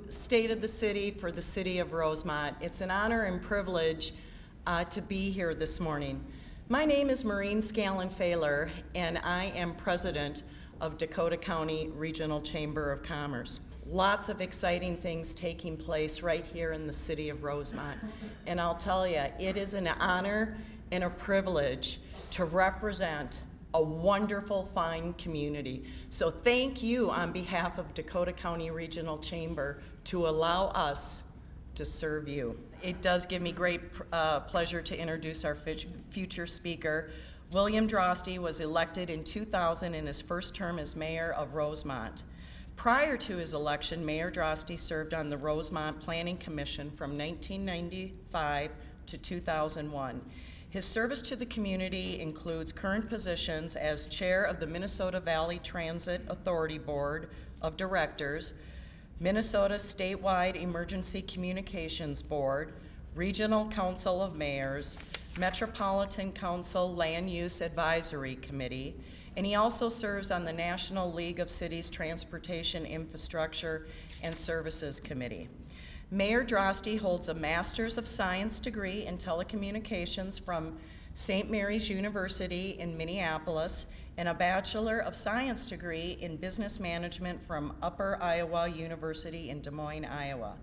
State of the City for the City of Rosemount. It's an honor and privilege to be here this morning. My name is Maureen Scallon-Fahler, and I am president of Dakota County Regional Chamber of Commerce. Lots of exciting things taking place right here in the city of Rosemount. And I'll tell you, it is an honor and a privilege to represent a wonderful, fine community. So thank you on behalf of Dakota County Regional Chamber to allow us to serve you. It does give me great pleasure to introduce our future speaker. William Drosty was elected in 2000 in his first term as mayor of Rosemount. Prior to his election, Mayor Drosty served on the Rosemount Planning Commission from 1995 to 2001. His service to the community includes current positions as chair of the Minnesota Valley Transit Authority Board of Directors, Minnesota Statewide Emergency Communications Board, Regional Council of Mayors, Metropolitan Council Land Use Advisory Committee, and he also serves on the National League of Cities Transportation Infrastructure and Services Committee. Mayor Drosty holds a Master's of Science degree in telecommunications from St. Mary's University in Minneapolis and a Bachelor of Science degree in business management from Upper Iowa University in Des Moines, Iowa.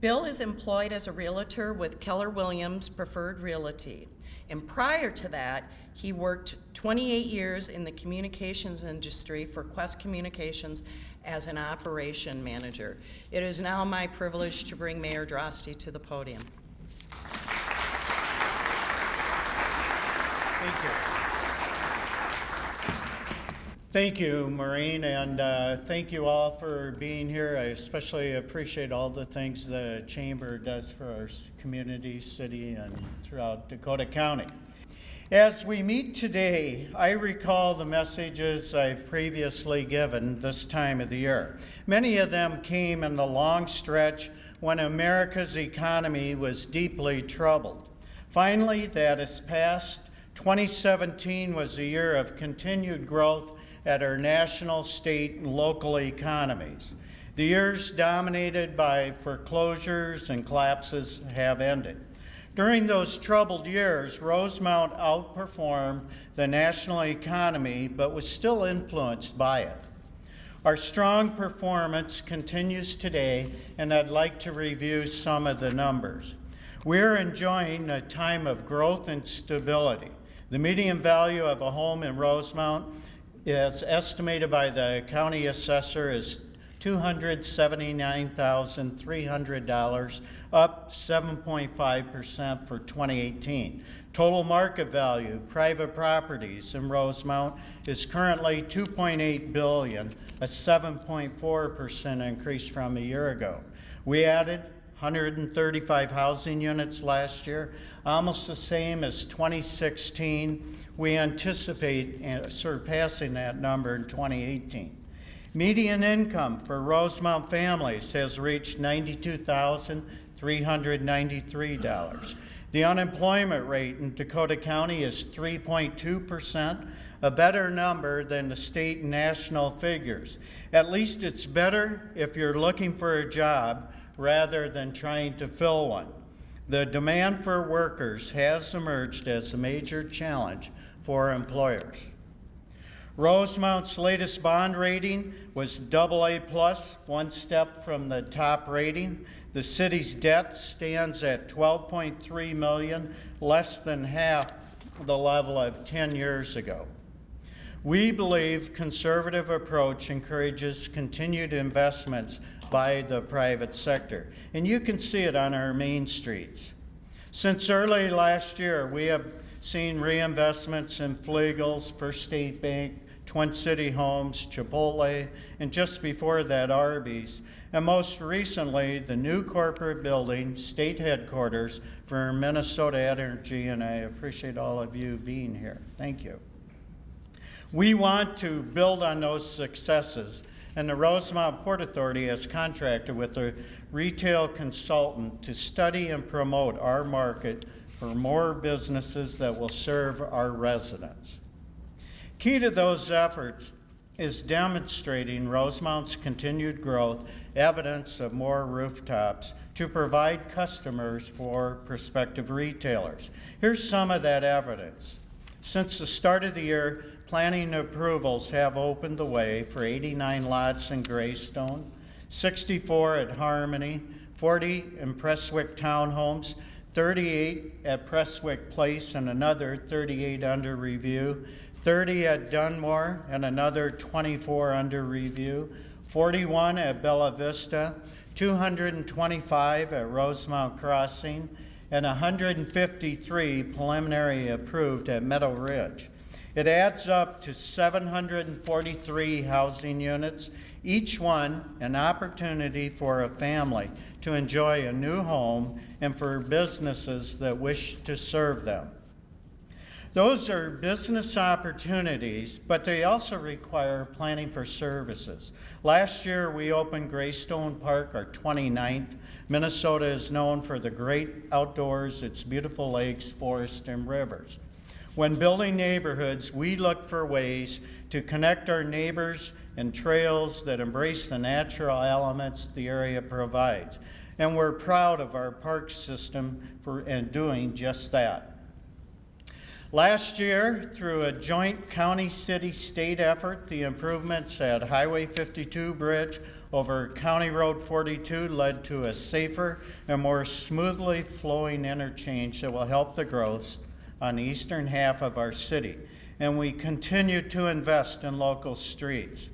Bill is employed as a realtor with Keller Williams Preferred Realty. And prior to that, he worked 28 years in the communications industry for Quest Communications as an operation manager. It is now my privilege to bring Mayor Drosty to the podium. Thank you. Thank you, Maureen, and thank you all for being here. I especially appreciate all the things the Chamber does for our community, city, and throughout Dakota County. As we meet today, I recall the messages I've previously given this time of the year. Many of them came in the long stretch when America's economy was deeply troubled. Finally, that is past. 2017 was a year of continued growth at our national, state, and local economies. The years dominated by foreclosures and collapses have ended. During those troubled years, Rosemount outperformed the national economy, but was still influenced by it. Our strong performance continues today, and I'd like to review some of the numbers. We're enjoying a time of growth and stability. The median value of a home in Rosemount is estimated by the county assessor as $279,300, up 7.5% for 2018. Total market value, private properties in Rosemount is currently $2.8 billion, a 7.4% increase from a year ago. We added 135 housing units last year, almost the same as 2016. We anticipate surpassing that number in 2018. Median income for Rosemount families has reached $92,393. The unemployment rate in Dakota County is 3.2%, a better number than the state and national figures. At least it's better if you're looking for a job rather than trying to fill one. The demand for workers has emerged as a major challenge for employers. Rosemount's latest bond rating was AA+, one step from the top rating. The city's debt stands at $12.3 million, less than half the level of 10 years ago. We believe conservative approach encourages continued investments by the private sector, and you can see it on our main streets. Since early last year, we have seen reinvestments in Flegel's, First State Bank, Twin City Homes, Chipotle, and just before that, Arby's, and most recently, the new corporate building, state headquarters for Minnesota Energy, and I appreciate all of you being here. Thank you. We want to build on those successes, and the Rosemount Port Authority has contracted with a retail consultant to study and promote our market for more businesses that will serve our residents. Key to those efforts is demonstrating Rosemount's continued growth, evidence of more rooftops to provide customers for prospective retailers. Here's some of that evidence. Since the start of the year, planning approvals have opened the way for 89 lots in Greystone, 64 at Harmony, 40 in Prestwick Townhomes, 38 at Prestwick Place and another 38 under review, 30 at Dunmore and another 24 under review, 41 at Bella Vista, 225 at Rosemount Crossing, and 153 preliminary approved at Meadow Ridge. It adds up to 743 housing units, each one an opportunity for a family to enjoy a new home and for businesses that wish to serve them. Those are business opportunities, but they also require planning for services. Last year, we opened Greystone Park, our 29th. Minnesota is known for the great outdoors, its beautiful lakes, forests, and rivers. When building neighborhoods, we look for ways to connect our neighbors and trails that embrace the natural elements the area provides. And we're proud of our park system for doing just that. Last year, through a joint county, city, state effort, the improvements at Highway 52 bridge over County Road 42 led to a safer and more smoothly flowing interchange that will help the growth on the eastern half of our city. And we continue to invest in local streets.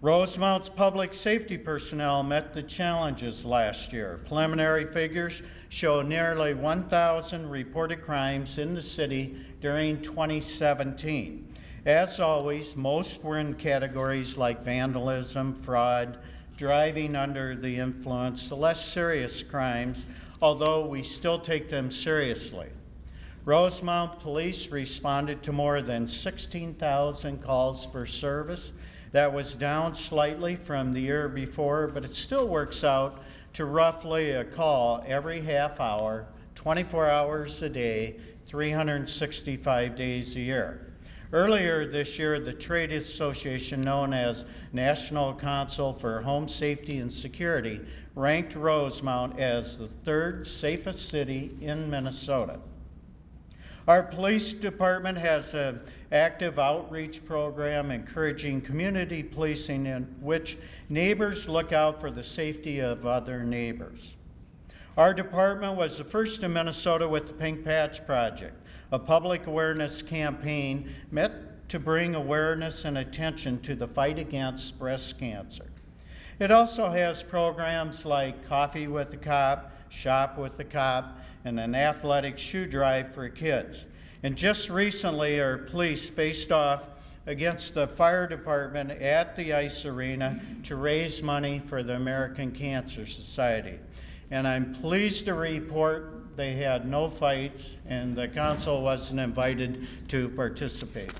Rosemount's public safety personnel met the challenges last year. Preliminary figures show nearly 1,000 reported crimes in the city during 2017. As always, most were in categories like vandalism, fraud, driving under the influence, the less serious crimes, although we still take them seriously. Rosemount police responded to more than 16,000 calls for service. That was down slightly from the year before, but it still works out to roughly a call every half hour, 24 hours a day, 365 days a year. Earlier this year, the trade association known as National Council for Home Safety and Security ranked Rosemount as the third safest city in Minnesota. Our police department has an active outreach program encouraging community policing in which neighbors look out for the safety of other neighbors. Our department was the first in Minnesota with the Pink Patch Project, a public awareness campaign meant to bring awareness and attention to the fight against breast cancer. It also has programs like Coffee with the Cop, Shop with the Cop, and an athletic shoe drive for kids. And just recently, our police faced off against the fire department at the ice arena to raise money for the American Cancer Society. And I'm pleased to report they had no fights and the council wasn't invited to participate.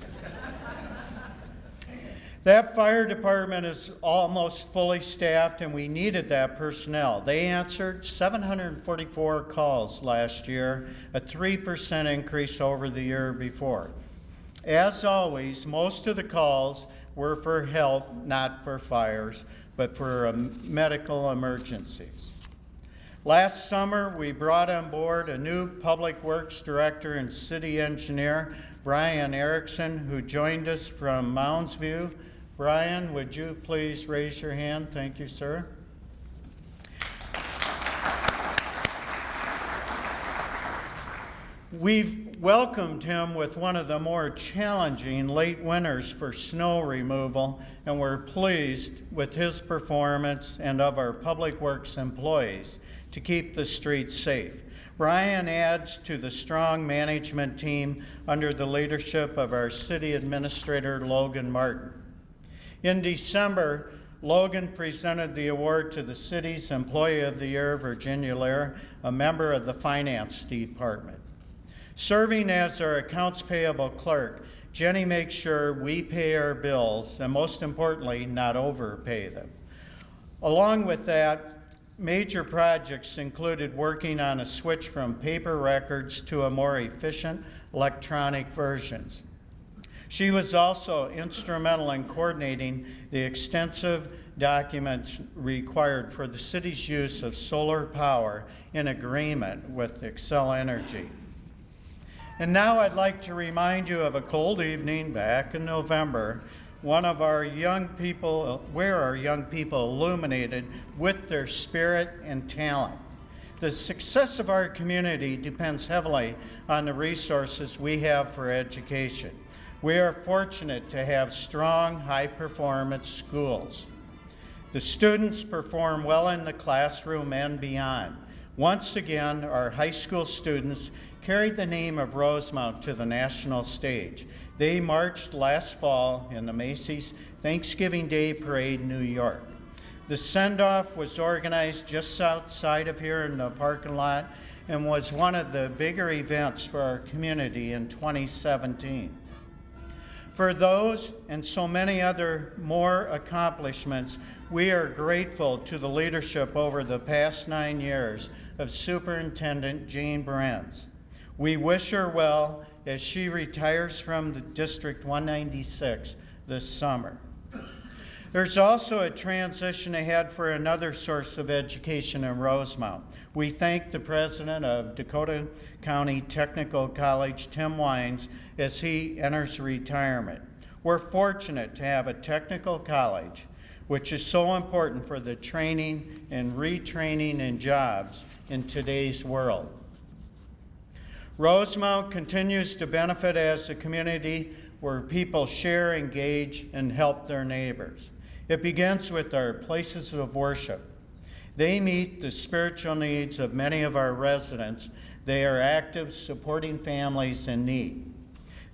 That fire department is almost fully staffed, and we needed that personnel. They answered 744 calls last year, a 3% increase over the year before. As always, most of the calls were for help, not for fires, but for medical emergencies. Last summer, we brought on board a new public works director and city engineer, Brian Erickson, who joined us from Mounds View. Brian, would you please raise your hand? Thank you, sir. We've welcomed him with one of the more challenging late winters for snow removal, and we're pleased with his performance and of our public works employees to keep the streets safe. Brian adds to the strong management team under the leadership of our city administrator, Logan Martin. In December, Logan presented the award to the city's Employee of the Year, Virginia Lair, a member of the Finance Department. Serving as our accounts payable clerk, Jenny makes sure we pay our bills and, most importantly, not overpay them. Along with that, major projects included working on a switch from paper records to a more efficient electronic versions. She was also instrumental in coordinating the extensive documents required for the city's use of solar power in agreement with Xcel Energy. And now I'd like to remind you of a cold evening back in November, where our young people illuminated with their spirit and talent. The success of our community depends heavily on the resources we have for education. We are fortunate to have strong, high-performance schools. The students perform well in the classroom and beyond. Once again, our high school students carried the name of Rosemount to the national stage. They marched last fall in the Macy's Thanksgiving Day Parade in New York. The send-off was organized just outside of here in the parking lot and was one of the bigger events for our community in 2017. For those and so many other more accomplishments, we are grateful to the leadership over the past 9 years of Superintendent Jane Brands. We wish her well as she retires from the District 196 this summer. There's also a transition ahead for another source of education in Rosemount. We thank the president of Dakota County Technical College, Tim Wines, as he enters retirement. We're fortunate to have a technical college, which is so important for the training and retraining in jobs in today's world. Rosemount continues to benefit as a community where people share, engage, and help their neighbors. It begins with our places of worship. They meet the spiritual needs of many of our residents. They are active, supporting families in need.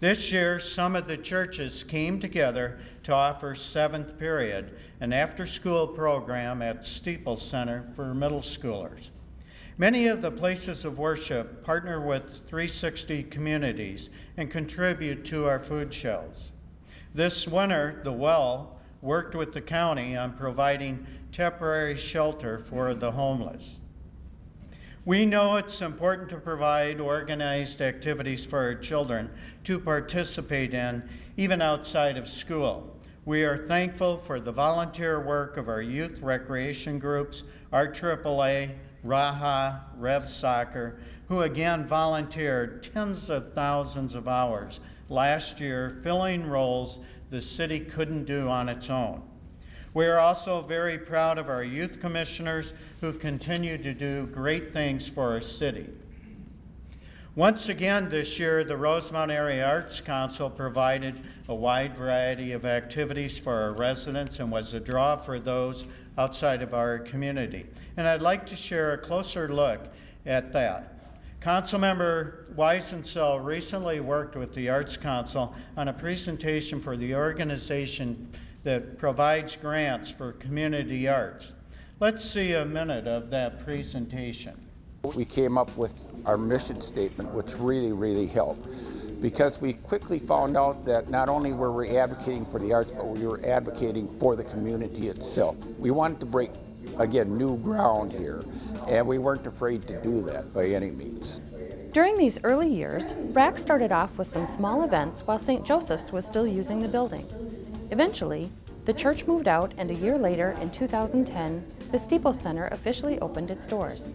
This year, some of the churches came together to offer Seventh Period, an after-school program at Steeple Center for middle schoolers. Many of the places of worship partner with 360 communities and contribute to our food shelves. This winter, The Well worked with the county on providing temporary shelter for the homeless. We know it's important to provide organized activities for our children to participate in, even outside of school. We are thankful for the volunteer work of our youth recreation groups, RAAA, Raha, Rev Soccer, who again volunteered tens of thousands of hours last year, filling roles the city couldn't do on its own. We are also very proud of our youth commissioners who continue to do great things for our city. Once again this year, the Rosemount Area Arts Council provided a wide variety of activities for our residents and was a draw for those outside of our community. And I'd like to share a closer look at that. Councilmember Weisensell recently worked with the Arts Council on a presentation for the organization that provides grants for community arts. Let's see a minute of that presentation. We came up with our mission statement, which really helped, because we quickly found out that not only were we advocating for the arts, but we were advocating for the community itself. We wanted to break, again, new ground here, and we weren't afraid to do that by any means. During these early years, RAC started off with some small events while St. Joseph's was still using the building. Eventually, the church moved out, and a year later, in 2010, the Steeple Center officially opened its doors.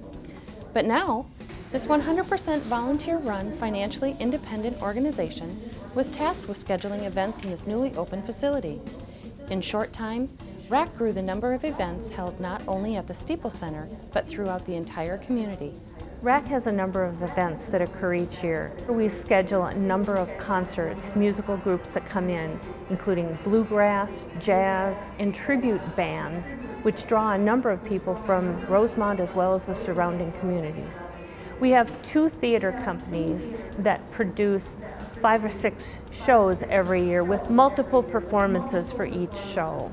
But now, this 100% volunteer-run, financially independent organization was tasked with scheduling events in this newly opened facility. In short time, RAC grew the number of events held not only at the Steeple Center, but throughout the entire community. RAC has a number of events that occur each year. We schedule a number of concerts, musical groups that come in, including bluegrass, jazz, and tribute bands, which draw a number of people from Rosemount as well as the surrounding communities. We have 2 theater companies that produce 5 or 6 shows every year with multiple performances for each show.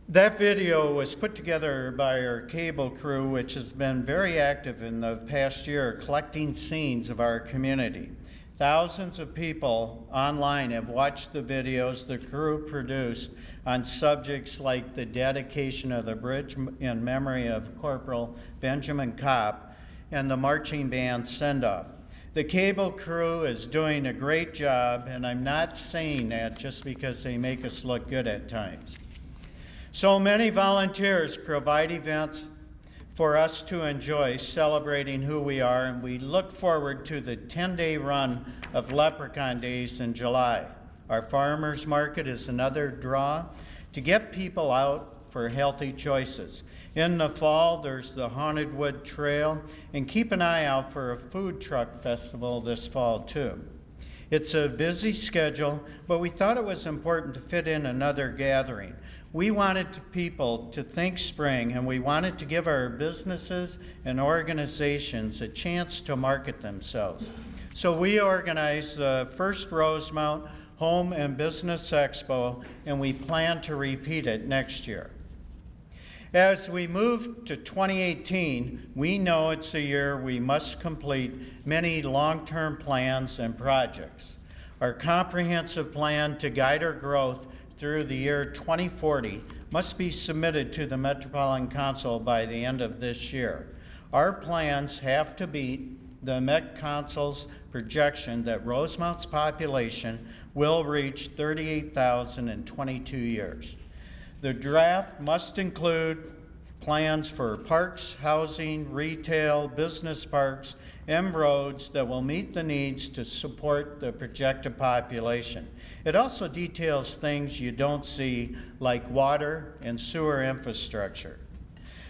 That video was put together by our cable crew, which has been very active in the past year collecting scenes of our community. Thousands of people online have watched the videos the crew produced on subjects like the dedication of the bridge in memory of Corporal Benjamin Kopp and the marching band send-off. The cable crew is doing a great job, and I'm not saying that just because they make us look good at times. So many volunteers provide events for us to enjoy, celebrating who we are, and we look forward to the 10-day run of Leprechaun Days in July. Our farmers market is another draw to get people out for healthy choices. In the fall, there's the Haunted Wood Trail, and keep an eye out for a food truck festival this fall too. It's a busy schedule, but we thought it was important to fit in another gathering. We wanted people to think spring, and we wanted to give our businesses and organizations a chance to market themselves. So we organized the first Rosemount Home and Business Expo, and we plan to repeat it next year. As we move to 2018, we know it's a year we must complete many long-term plans and projects. Our comprehensive plan to guide our growth through the year 2040 must be submitted to the Metropolitan Council by the end of this year. Our plans have to beat the Met Council's projection that Rosemount's population will reach 38,000 in 22 years. The draft must include plans for parks, housing, retail, business parks, and roads that will meet the needs to support the projected population. It also details things you don't see, like water and sewer infrastructure.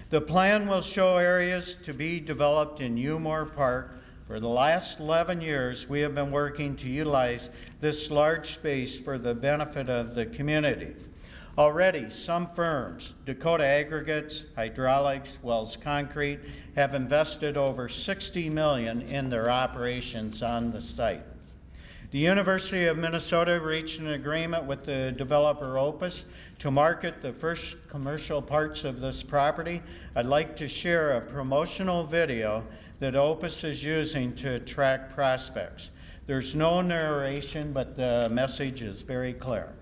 The plan will show areas to be developed in Umore Park. For the last 11 years, we have been working to utilize this large space for the benefit of the community. Already, some firms, Dakota Aggregates, Hydraulics, Wells Concrete, have invested over $60 million in their operations on the site. The University of Minnesota reached an agreement with the developer Opus to market the first commercial parts of this property. I'd like to share a promotional video that Opus is using to attract prospects. There's no narration, but the message is very clear.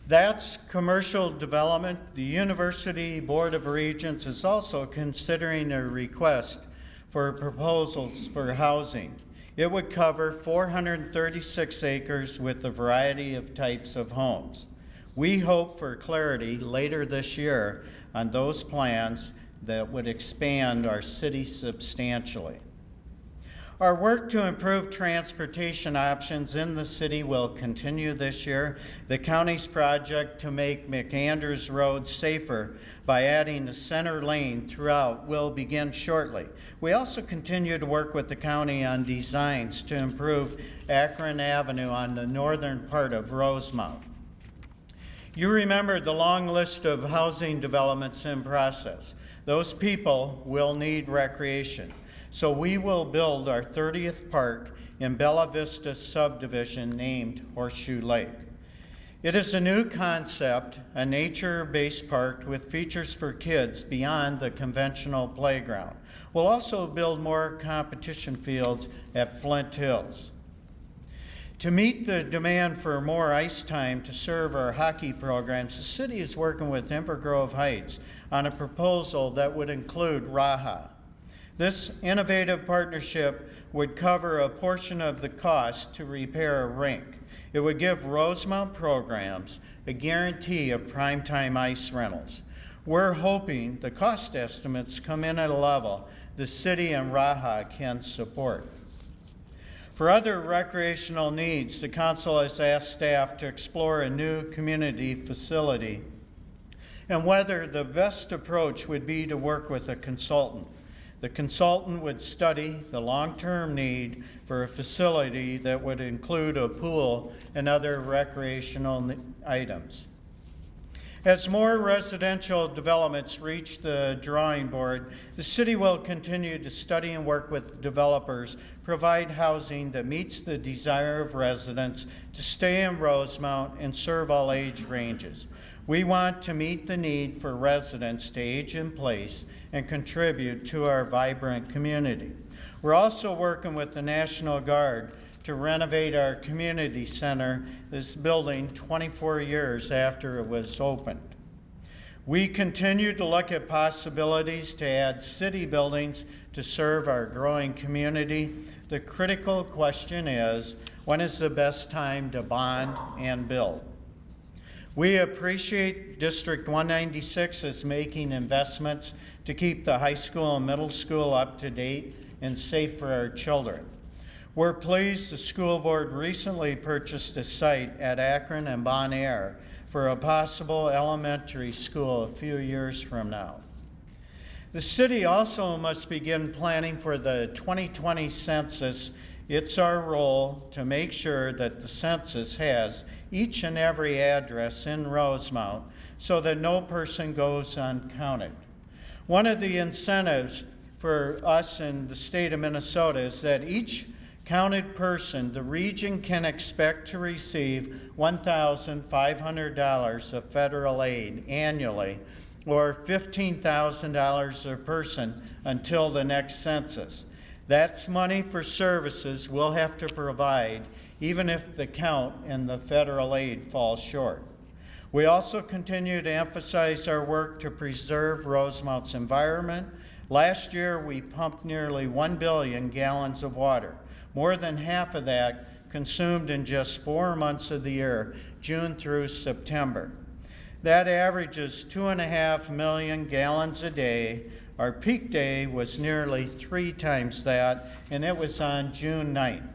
That's commercial development. The University Board of Regents is also considering a request for proposals for housing. It would cover 436 acres with a variety of types of homes. We hope for clarity later this year on those plans that would expand our city substantially. Our work to improve transportation options in the city will continue this year. The county's project to make McAndrews Road safer by adding a center lane throughout will begin shortly. We also continue to work with the county on designs to improve Akron Avenue on the northern part of Rosemount. You remember the long list of housing developments in process. Those people will need recreation. So we will build our 30th park in Bella Vista subdivision named Horseshoe Lake. It is a new concept, a nature-based park with features for kids beyond the conventional playground. We'll also build more competition fields at Flint Hills. To meet the demand for more ice time to serve our hockey programs, the city is working with Ember Grove Heights on a proposal that would include Raha. This innovative partnership would cover a portion of the cost to repair a rink. It would give Rosemount programs a guarantee of primetime ice rentals. We're hoping the cost estimates come in at a level the city and Raha can support. For other recreational needs, the council has asked staff to explore a new community facility and whether the best approach would be to work with a consultant. The consultant would study the long-term need for a facility that would include a pool and other recreational items. As more residential developments reach the drawing board, the city will continue to study and work with developers, provide housing that meets the desire of residents to stay in Rosemount and serve all age ranges. We want to meet the need for residents to age in place and contribute to our vibrant community. We're also working with the National Guard to renovate our community center, this building 24 years after it was opened. We continue to look at possibilities to add city buildings to serve our growing community. The critical question is, when is the best time to bond and build? We appreciate District 196 is making investments to keep the high school and middle school up to date and safe for our children. We're pleased the school board recently purchased a site at Akron and Bon Air for a possible elementary school a few years from now. The city also must begin planning for the 2020 census. It's our role to make sure that the census has each and every address in Rosemount so that no person goes uncounted. One of the incentives for us in the state of Minnesota is that each counted person, the region can expect to receive $1,500 of federal aid annually, or $15,000 a person until the next census. That's money for services we'll have to provide, even if the count and the federal aid falls short. We also continue to emphasize our work to preserve Rosemount's environment. Last year, we pumped nearly 1 billion gallons of water. More than half of that consumed in just 4 months of the year, June through September. That averages 2.5 million gallons a day. Our peak day was nearly 3 times that, and it was on June 9th.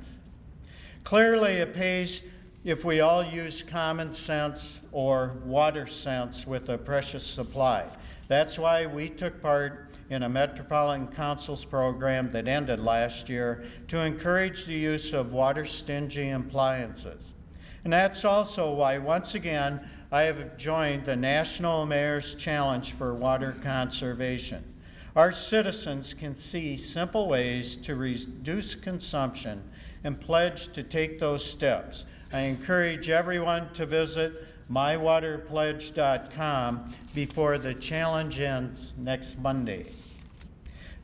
Clearly, it pays if we all use common sense or water sense with a precious supply. That's why we took part in a Metropolitan Council's program that ended last year to encourage the use of water-stingy appliances. And that's also why, once again, I have joined the National Mayor's Challenge for Water Conservation. Our citizens can see simple ways to reduce consumption and pledge to take those steps. I encourage everyone to visit mywaterpledge.com before the challenge ends next Monday.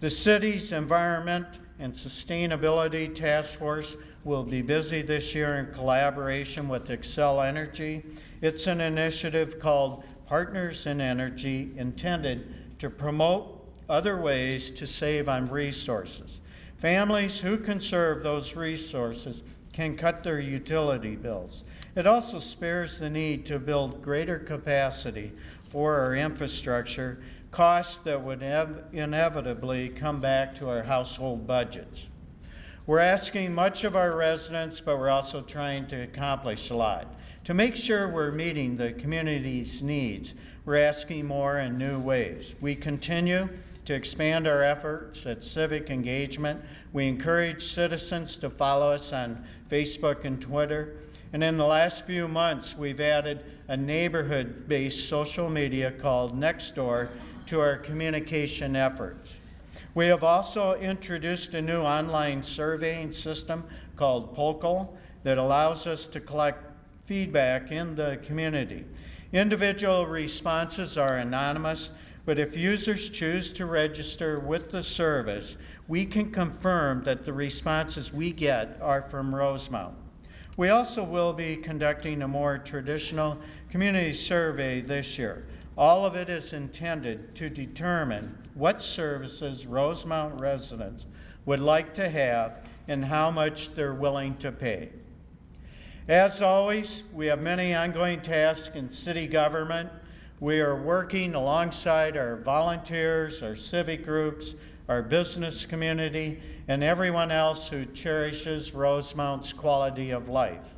The city's Environment and Sustainability Task Force will be busy this year in collaboration with Xcel Energy. It's an initiative called Partners in Energy intended to promote other ways to save on resources. Families who conserve those resources can cut their utility bills. It also spares the need to build greater capacity for our infrastructure, costs that would inevitably come back to our household budgets. We're asking much of our residents, but we're also trying to accomplish a lot. To make sure we're meeting the community's needs, we're asking more in new ways. We continue to expand our efforts at civic engagement. We encourage citizens to follow us on Facebook and Twitter. And in the last few months, we've added a neighborhood-based social media called Nextdoor to our communication efforts. We have also introduced a new online surveying system called Polkle that allows us to collect feedback in the community. Individual responses are anonymous, but if users choose to register with the service, we can confirm that the responses we get are from Rosemount. We also will be conducting a more traditional community survey this year. All of it is intended to determine what services Rosemount residents would like to have and how much they're willing to pay. As always, we have many ongoing tasks in city government. We are working alongside our volunteers, our civic groups, our business community, and everyone else who cherishes Rosemount's quality of life.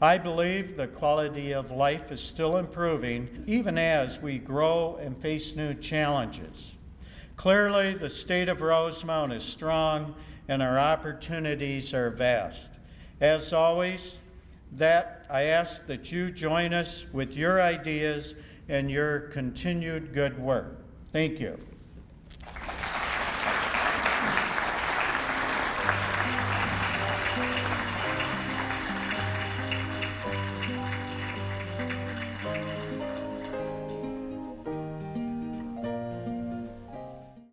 I believe the quality of life is still improving, even as we grow and face new challenges. Clearly, the state of Rosemount is strong, and our opportunities are vast. As always, I ask that you join us with your ideas and your continued good work. Thank you.